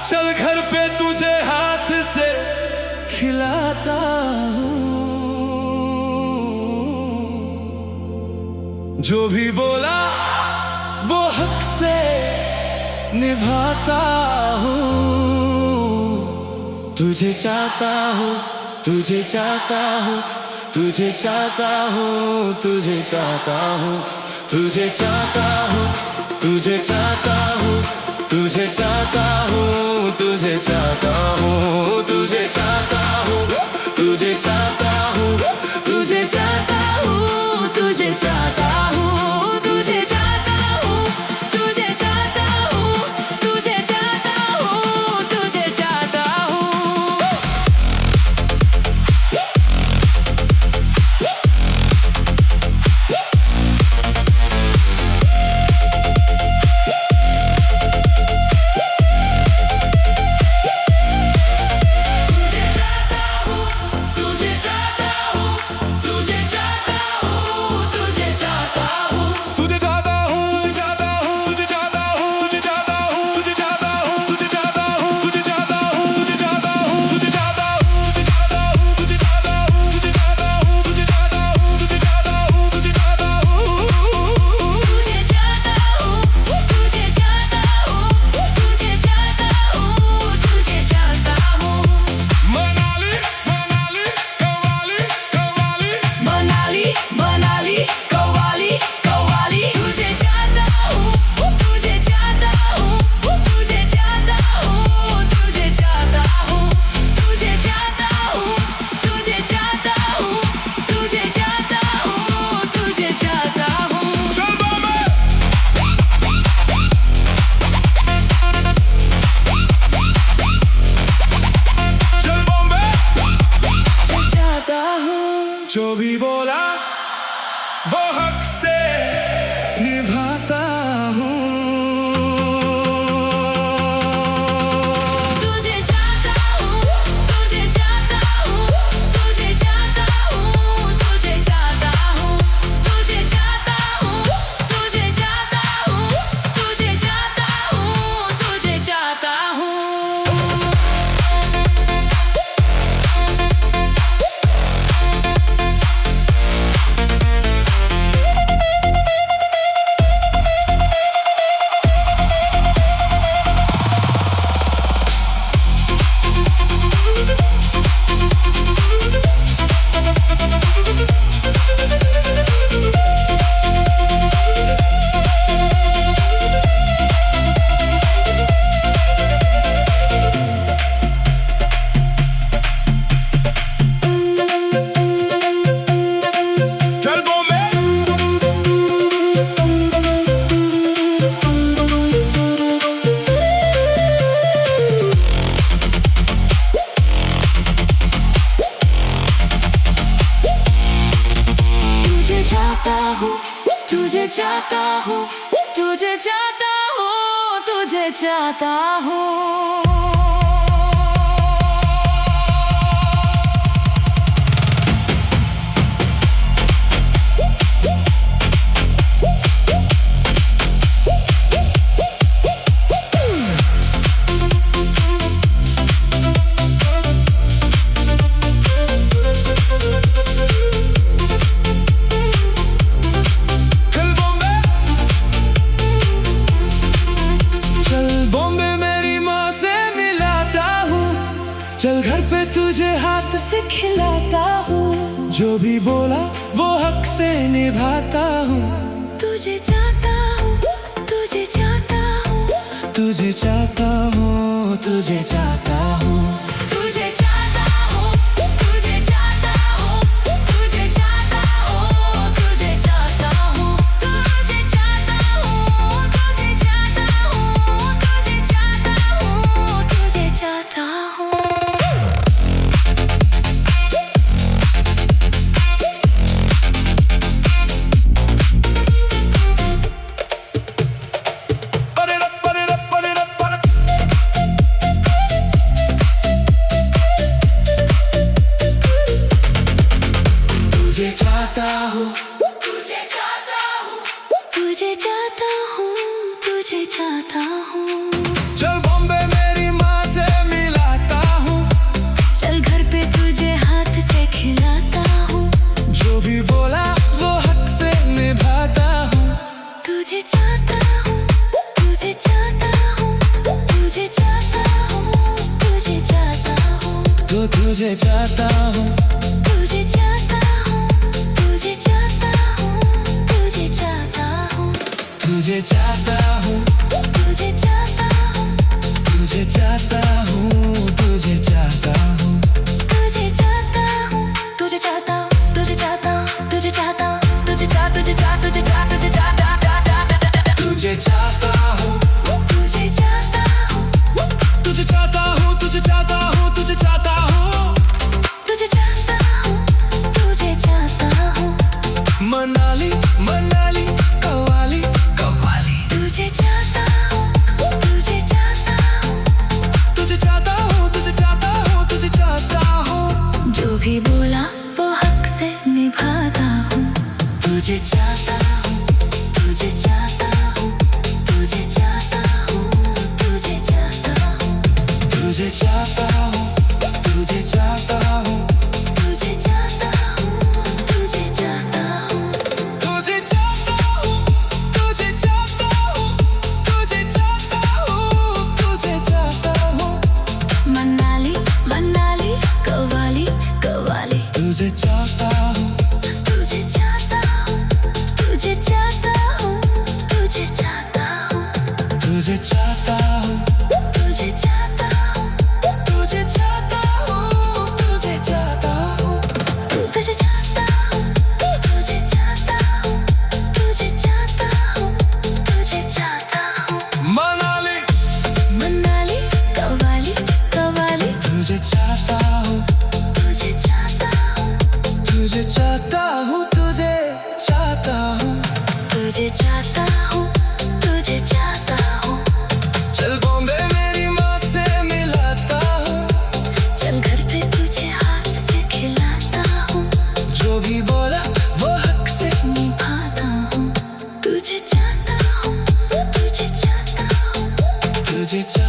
चल घर पे तुझे हाथ से खिलाता हूँ। जो भी बोला वो हक से निभाता हूँ। तुझे चाहता हूँ, तुझे चाहता हूँ, तुझे चाहता हूँ, तुझे चाहता हूँ, तुझे चाहता हूँ, तुझे चाहता हूँ, तुझे चाहता हूँ, तुझे चाहता हूँ, तुझे चाहता हूँ, तुझे चाहता हूँ, तुझे चाहता हूँ, तुझे चाहता हूँ, तुझे चाहता हूँ, तुझे चाहता हूँ, तुझे चाहता हूँ, तुझे चाहता हूँ। जो भी बोला वो हक से निभाता हूँ। तुझे चाहता हूँ, तुझे चाहता हूँ, तुझे चाहता हूँ, तुझे चाहता हूँ, तुझे चाहता हूँ, तुझे चाहता हूँ, तुझे चाहता हूँ, तुझे चाहता हूँ। तुझे चाहता हूँ, तुझे चाहता हूँ, तुझे चाहता हूँ। चल घर पे तुझे हाथ से खिलाता हूँ। जो भी बोला वो हक से निभाता हूँ। तुझे चाहता हूँ, तुझे चाहता हूँ, तुझे चाहता हूँ, तुझे चाहता हूँ, तुझे चाहता हूँ, तुझे चाहता हूँ, तुझे चाहता हूँ, तुझे चाहता हूँ, तुझे चाहता हूँ, तुझे चाहता हूँ, तुझे चाहता हूँ, तुझे चाहता हूँ। तुझे चाहता हूँ, तुझे चाहता हूँ, तुझे चाहता हूँ, तुझे चाहता हूँ। चल बॉम्बे मेरी माँ तुझे चाहता हूँ, तुझे चाहता हूँ, तुझे चाहता हूँ, तुझे चाहता हूँ, तो तुझे चाहता हूँ, तुझे चाहता हूँ, तुझे चाहता हूँ, तुझे चाहता हूँ, तुझे चाहता हूँ, तुझे चाहता हूँ, तुझे चाहता हूँ, तुझे चाहता हूँ, तुझे चाहता हूँ, तुझे चाहता हूँ, तुझे चाहता हूँ, तुझे चाहता हूँ, तुझे चाह तुझे चाह तुझे चाह तुझे चाहता तुझे चाहता हूँ, तुझे चाहता हूँ, तुझे चाहता हूँ, तुझे चाहता हूँ, तुझे चाहता हूँ, तुझे चाहता हूँ, तुझे चाहता हूँ, मनाली मनाली कवाली कवाली तुझे चाहता हूँ, तुझे चाहता हूँ, तुझे चाहता हूँ, तुझे चाहता हूँ, तुझे चाहता हूँ, जो भी बोला वो हक से निभाता हूँ, तुझे चाहता हूँ, तुझे चाहता हूँ, तुझे चाहता हूँ, तुझे चाहता हूँ, तुझे चाहता हूँ, तुझे चाहता हूँ, तुझे चाहता हूँ, तुझे चाहता हूँ, तुझे चाहता हूँ, तुझे चाहता हूँ, तुझे चाहता हूँ, तुझे चाहता हूँ, मनाली मनाली कवाली कवाली तुझे चाहता हूँ, तुझे चाहता हूँ, तुझे चाहता हूँ, तुझे चाहता हूँ, तुझे चाहता हूँ, तुझे चाहता हूँ, तुझे चाहता हूँ, तुझे चाहता हूँ, तुझे चाहता हूँ, तुझे चाहता हूँ, तुझे चाहता हूँ, तुझे चाहता हूँ, मनाली मनाली कवाली कवाली तुझे चाहता हूँ, तुझे चाहता हूँ, तुझे चाहता हूँ, तुझे चाहता हूँ, तुझे चाहता हूँ, तुझे चाहता हूँ, चल बॉम्बे मेरी माँ से मिलाता हूँ, चल घर पे तुझे हाथ से खिलाता हूँ, जो भी बोला वो हक से निभाता हूँ, तुझे चाहता हूँ, तुझे चाहता हूँ, तुझे चाहता